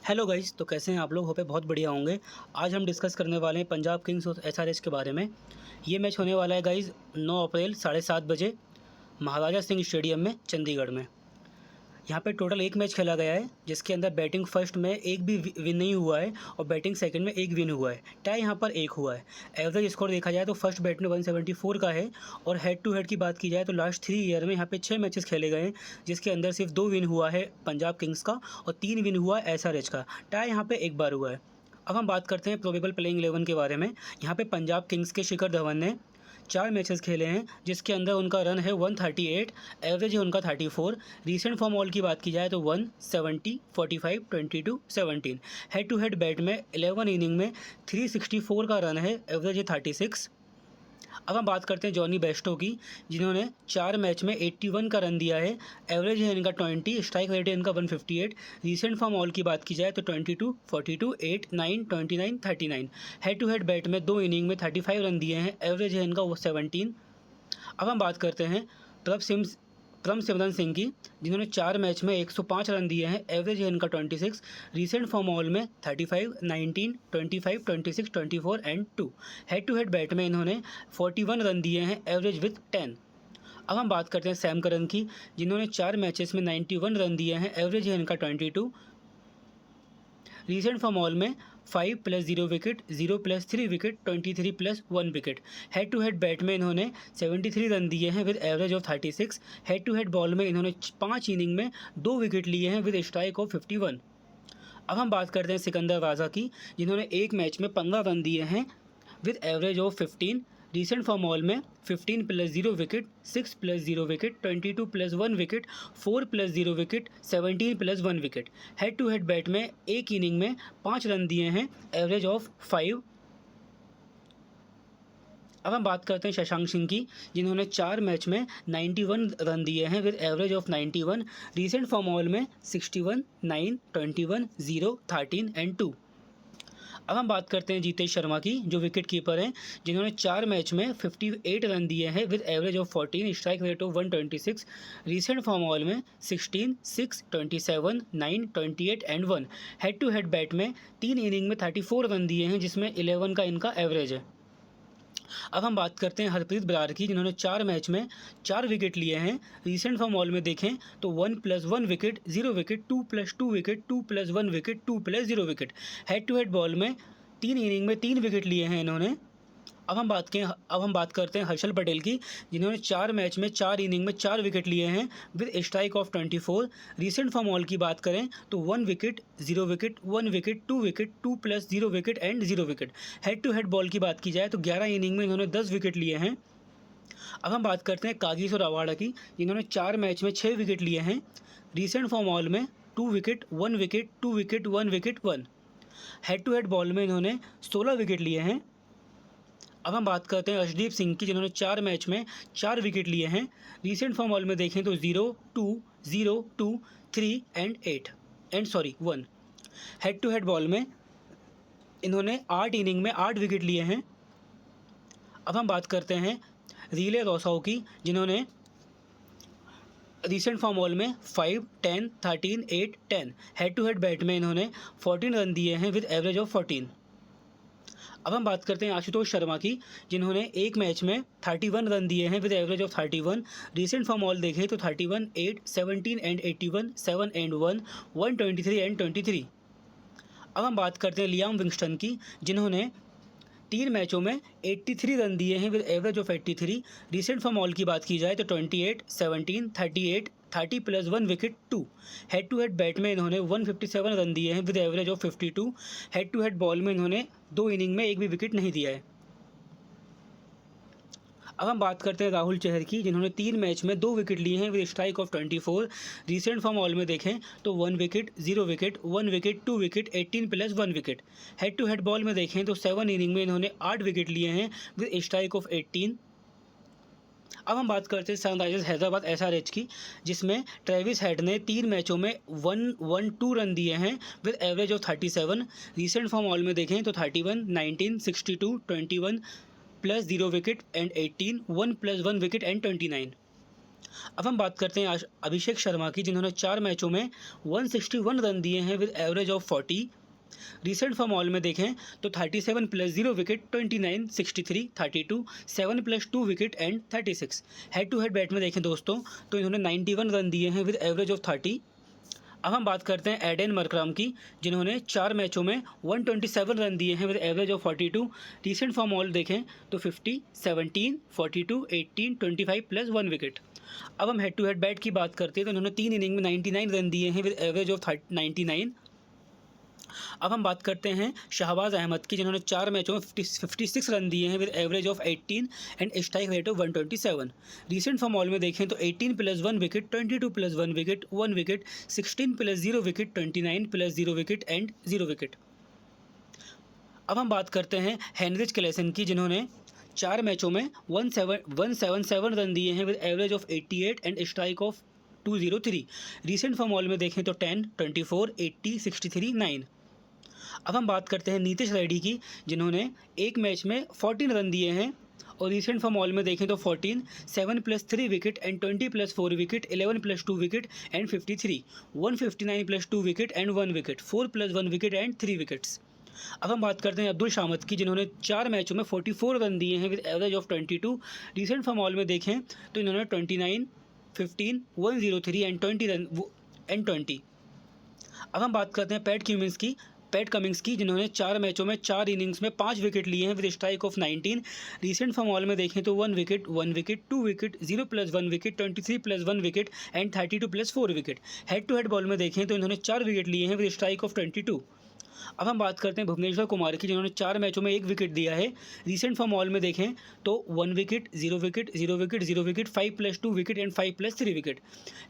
Hello guys, तो कैसे हैं आप लोग? होपे बहुत बढ़िया होंगे। आज हम डिस्कस करने वाले हैं पंजाब किंग्स और एसआरएच के बारे में। ये मैच होने वाला है गाइस 9 अप्रैल 7:30 बजे महाराजा सिंह स्टेडियम में चंडीगढ़ में। यहाँ पे टोटल एक मैच खेला गया है जिसके अंदर बैटिंग फर्स्ट में एक भी विन नहीं हुआ है और बैटिंग सेकंड में एक विन हुआ है। टाई यहाँ पर एक हुआ है। एवरेज स्कोर देखा जाए तो फर्स्ट बैट में 174 का है और हेड टू हेड की बात की जाए तो लास्ट 3 ईयर में यहाँ पे 6 मैचेस खेले गए हैं जिसके अंदर सिर्फ 2 विन हुआ है पंजाब किंग्स का और 3 विन हुआ है एसआरएच का। टाई यहाँ पर एक बार हुआ है। अब हम बात करते हैं प्रोबेबल प्लेइंग 11 के बारे में। यहाँ पे पंजाब किंग्स के शिखर धवन ने 4 मैचेस खेले हैं जिसके अंदर उनका रन है 138, एवरेज है उनका 34। रीसेंट फॉर्म ऑल की बात की जाए तो 170, 45, 22, 17। हेड टू हेड बैट में 11 इनिंग में 364 का रन है, एवरेज है 36। अब हम बात करते हैं जॉनी बेस्टो की, जिन्होंने 4 मैच में 81 का रन दिया है, एवरेज है इनका 20, स्ट्राइक रेट है इनका 158। रीसेंट फॉर्म ऑल की बात की जाए तो 22, 42, 8, 9, 29, 39। हेड टू हेड बैट में 2 इनिंग में 35 रन दिए हैं, एवरेज है इनका 17। अब हम बात करते हैं प्रभसिमरन सिंह की, जिन्होंने 4 मैच में 105 रन दिए हैं, एवरेज है इनका 26। रीसेंट फॉर्म ऑल में 35, 19, 25, 26, 24 and 2। Head to head bat में इन्होंने 41 रन दिए हैं, एवरेज विथ 10। अब हम बात करते हैं सैम करन की, जिन्होंने 4 मैचेस में 91 रन दिए हैं, एवरेज है इनका 22। रीसेंट फॉर्म ऑल में 5 + 0 wicket, 0 + 3 wicket, 23 + 1 wicket. Head to head bat में इन्होंने 73 रन दिए हैं with average of 36। Head to head ball में इन्होंने 5 इनिंग में 2 विकेट लिए हैं विद स्ट्राइक ऑफ 51। अब हम बात करते हैं सिकंदर राजा की, जिन्होंने एक मैच में 15 रन दिए हैं with average of 15। Recent form all में 15 + 0 wicket, 6 + 0 wicket, 22 + 1 wicket, 4 + 0 wicket, 17 + 1 wicket. Head to head bat में एक इनिंग में 5 रन दिए हैं, एवरेज ऑफ 5। अब हम बात करते हैं शशांक सिंह की, जिन्होंने 4 मैच में 91 रन दिए हैं with average of 91। Recent form all में 61, 9, 21, 0, 13 एंड 2। अब हम बात करते हैं जीतेश शर्मा की, जो विकेट कीपर हैं, जिन्होंने 4 मैच में 58 रन दिए हैं with average of 14, strike rate of 126। Recent form all में 16, 6, 27, 9, 28 and 1। Head to head bat में 3 इनिंग में 34 रन दिए हैं, जिसमें 11 का इनका एवरेज है। अब हम बात करते हैं हरप्रीत बराड़ की, जिन्होंने 4 मैच में 4 विकेट लिए हैं। रीसेंट फॉर्म ऑल में देखें तो 1 + 1 wicket, 0 wicket, 2 + 2 wicket, 2 + 1 wicket, 2 + 0 wicket. Head to head ball में 3 इनिंग में 3 विकेट लिए हैं इन्होंने। अब हम बात करते हैं हर्षल पटेल की, जिन्होंने 4 मैच में 4 इनिंग में 4 विकेट लिए हैं with strike of 24। Recent form all की बात करें तो 1 wicket, 0 wicket, 1 wicket, 2 wicket, 2 + 0 wicket and 0 wicket. Head to head ball की बात की जाए तो 11 इनिंग में इन्होंने 10 विकेट लिए हैं। अब हम बात करते हैं कागिसो रबाडा की, जिन्होंने 4 मैच में 6 विकेट लिए हैं। रीसेंट फॉर्म ऑल में 2 wicket, 1 wicket, 2 wicket, 1 wicket, 1। Head to head ball में इन्होंने 16 विकेट लिए हैं। अब हम बात करते हैं अर्शदीप सिंह की, जिन्होंने 4 मैच में 4 विकेट लिए हैं। रीसेंट फॉर्म ऑल में देखें तो 0, 2, 0, 2, 3 and 1। Head to head ball में इन्होंने 8 इनिंग में 8 विकेट लिए हैं। अब हम बात करते हैं रीले रोसाओ की, जिन्होंने रीसेंट फॉर्म ऑल में 5, 10, 13, 8, 10। हेड टू हेड बैट में इन्होंने 14 रन दिए हैं विद एवरेज ऑफ 14। अब हम बात करते हैं आशुतोष शर्मा की, जिन्होंने एक मैच में 31 रन दिए हैं with average of 31। Recent form all देखें तो 31, 8, 17 एंड 81, 7 एंड 1, 123 एंड 23। अब हम बात करते हैं लियाम विंगस्टन की, जिन्होंने 3 मैचों में 83 रन दिए हैं with average of 83। Recent form all की बात की जाए तो 28, 17, 38, 30 + 1 wicket, 2। Head to head bat में इन्होंने 157 रन दिए हैं with average of 52। Head to head ball में इन्होंने 2 इनिंग में एक भी विकेट नहीं दिया है। अब हम बात करते हैं राहुल चहर की, जिन्होंने 3 मैच में 2 विकेट लिए हैं with strike of 24। Recent form all में देखें तो 1 wicket, 0 wicket, 1 wicket, 2 wicket, 18 + 1 wicket. Head to head ball में देखें तो 7 इनिंग में इन्होंने 8 विकेट लिए हैं विद स्ट्राइक ऑफ 18। अब हम बात करते हैं सनराइजर्स हैदराबाद एसआरएच की, जिसमें ट्रेविस हेड ने 3 मैचों में 112 रन दिए हैं with average of 37। Recent form all में देखें तो 31, 19, 62, 21 + 0 विकेट एंड 18, 1 + 1 विकेट एंड 29। अब हम बात करते हैं अभिषेक शर्मा की, जिन्होंने 4 मैचों में 161 रन दिए हैं with average of 40। Recent form all में देखें तो 37 plus 0 wicket, 29, 63, 32, 7 plus 2 wicket and 36। Head to head bat में देखें दोस्तों तो इन्होंने 91 रन दिए हैं विद एवरेज ऑफ 30। अब हम बात करते हैं एडेन मरकराम की, जिन्होंने 4 मैचों में 127 रन दिए हैं with average of 42। Recent form all देखें तो 50, 17, 42, 18, 25 प्लस 1 विकेट। अब हम हेड टू हेड बैट की बात करते हैं तो इन्होंने 3 इनिंग में 99 रन दिए हैं विद एवरेज ऑफ 99। अब हम बात करते हैं शहबाज अहमद की, जिन्होंने 4 मैचों में 56 रन दिए हैं with average of 18 and strike rate of 127। Recent form all में देखें तो 18 plus 1 wicket, 22 plus 1 wicket, 1 wicket, 16 plus 0 wicket, 29 plus 0 wicket and 0 wicket. अब हम बात करते हैं हेनरिच क्लेसन की, जिन्होंने 4 मैचों में 177 रन दिए हैं with average of 88 and strike off 203। Recent form all में देखें तो 10, 24, 80, 63, 9। अब हम बात करते हैं नीतीश रेड्डी की, जिन्होंने एक मैच में 14 रन दिए हैं और रिसेंट फॉर्म ऑल में देखें तो 14, 7 plus 3 wicket and 20 plus 4 wicket, 11 plus 2 wicket and 53, 159 plus 2 wicket and 1 wicket, 4 plus 1 wicket and 3 wickets. अब हम बात करते हैं अब्दुल शामत की, जिन्होंने 4 मैचों में 44 रन दिए हैं with average of 22। Recent form all में देखें तो इन्होंने 29, 15, 103 एंड 20। अब हम बात करते हैं पैट कमिंग्स की, जिन्होंने 4 मैचों में 4 इनिंग्स में 5 विकेट लिए हैं with strike of 19। Recent form all में देखें तो 1 wicket, 1 wicket, 2 wicket, 0 plus 1 wicket, 23 plus 1 wicket and 32 plus 4 wicket. Head to head ball में देखें तो इन्होंने 4 विकेट लिए हैं विद स्ट्राइक ऑफ 22। अब हम बात करते हैं भुवनेश्वर कुमार की, जिन्होंने 4 मैचों में 1 विकेट दिया है। रिसेंट फॉर्म ऑल में देखें तो 1 wicket, 0 wicket, 0 wicket, 0 wicket, 5 plus 2 wicket and 5 plus 3 wicket.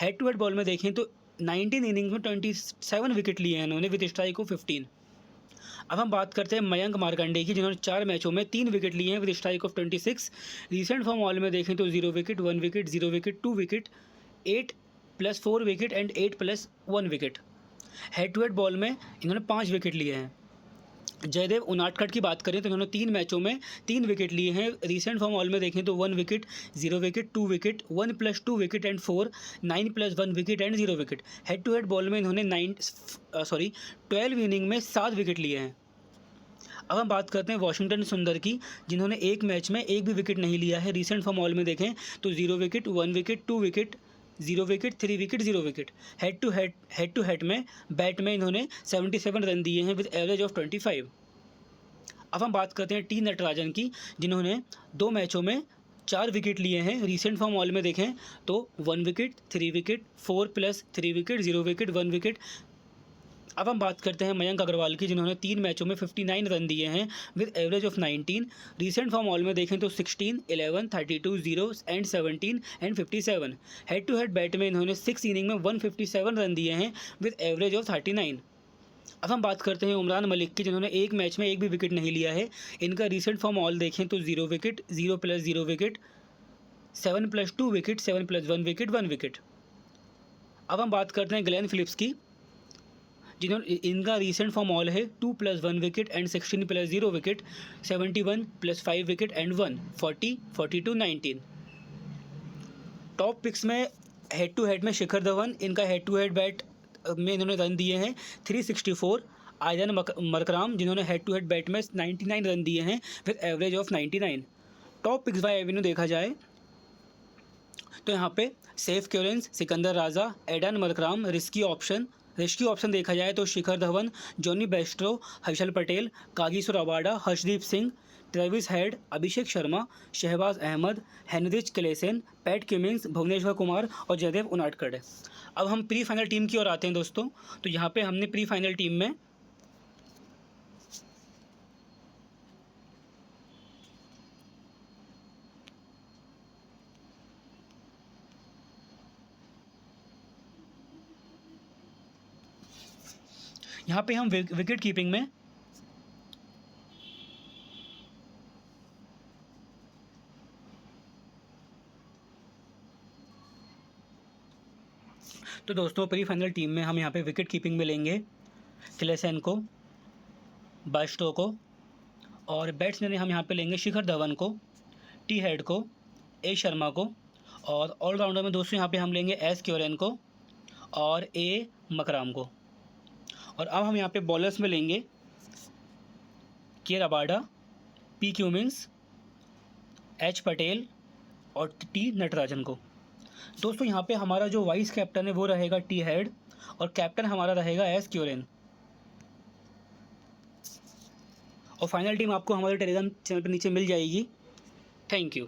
Head to head ball में देखें तो 19 इनिंग्स में 27 विकेट लिए हैं इन्होंने विद स्ट्राइक ऑफ 15। अब हम बात करते हैं मयंक मार्कंडे की, जिन्होंने 4 मैचों में 3 विकेट लिए हैं with strike of 26। Recent form all में देखें तो 0 wicket, 1 wicket, 0 wicket, 2 wicket, 8 plus 4 wicket and 8 plus 1 wicket. Head to head ball में इन्होंने 5 विकेट लिए हैं। जयदेव उनाडकट की बात करें तो इन्होंने 3 मैचों में 3 विकेट लिए हैं। रिसेंट फॉर्म ऑल में देखें तो 1 wicket, 0 wicket, 2 wicket, 1 plus 2 wicket and 4, 9 plus 1 wicket and 0 wicket. Head to head ball में इन्होंने 12 इनिंग में 7 विकेट लिए हैं। अब हम बात करते हैं वॉशिंगटन सुंदर की, जिन्होंने एक मैच में एक भी विकेट नहीं लिया है। रिसेंट फॉर्म ऑल में देखें तो 0 wicket, 1 wicket, 2 wicket, 0 wicket, 3 wicket, 0 wicket. Head to head में बैट में इन्होंने 77 रन दिए हैं विद एवरेज ऑफ 25। अब हम बात करते हैं टी नटराजन की, जिन्होंने 2 मैचों में 4 विकेट लिए हैं। रिसेंट फॉर्म ऑल में देखें तो 1 wicket, 3 wicket, 4 plus 3 wicket, 0 wicket, 1 wicket. अब हम बात करते हैं मयंक अग्रवाल की, जिन्होंने 3 मैचों में 59 रन दिए हैं with average of 19। Recent form all में देखें तो 16, 11, 32, 0 and 17 and 57। Head to head bat में इन्होंने 6 इनिंग में 157 रन दिए हैं विद एवरेज ऑफ 39। अब हम बात करते हैं उमरान मलिक की, जिन्होंने एक मैच में एक भी विकेट नहीं लिया है। इनका रिसेंट फॉर्म ऑल देखें तो 0 wicket, 0 plus 0 wicket, 7 plus 2 wicket, 7 plus 1 wicket, 1 wicket. अब हम बात करते हैं ग्लेन फिलिप्स की, जिन्होंने इनका रिसेंट फॉर्म ऑल है 2 plus 1 wicket and 16 plus 0 wicket, 71 plus 5 wicket and 1, 40, 42, 19। Top picks में हेड टू हेड में शिखर धवन, इनका हेड टू हेड बैट में इन्होंने रन दिए हैं 364। आयरन मरकराम, जिन्होंने हेड टू हेड बैट में 99 रन दिए हैं with average of 99। Top picks by avenue देखा जाए तो यहाँ पे सेफ क्योरेंस, Sikandar Raza, Aiden Markram. Risky option देखा जाए तो Shikhar Dhawan, Jonny Bairstow, Harshal Patel, Kagiso Rabada, Harshdeep Singh, Travis Head, Abhishek Sharma, Shahbaz Ahmed, Heinrich Klaasen, Pat Cummins, Bhuvneshwar Kumar और जयदेव उनाडकट है। अब हम प्री फाइनल टीम की ओर आते हैं दोस्तों। तो यहाँ पे हमने प्री फाइनल टीम में हम विकेट कीपिंग में तो दोस्तों प्री फाइनल टीम में हम यहाँ पे विकेट कीपिंग में लेंगे क्लेसन को, बास्टो को, और बैट्समैन हम यहाँ पे लेंगे शिखर धवन को, टी हेड को, ए शर्मा को, और ऑलराउंडर में दोस्तों यहाँ पे हम लेंगे एस क्योरेन को और ए मकराम को। और अब हम यहाँ पे बॉलर्स में लेंगे के Rabada, P Cummins, H Patel और टी नटराजन को। दोस्तों यहाँ पे हमारा जो वाइस कैप्टन है वो रहेगा टी हेड और कैप्टन हमारा रहेगा एस क्योरेन। और फाइनल टीम आपको हमारे टेलीग्राम चैनल पर नीचे मिल जाएगी। Thank you.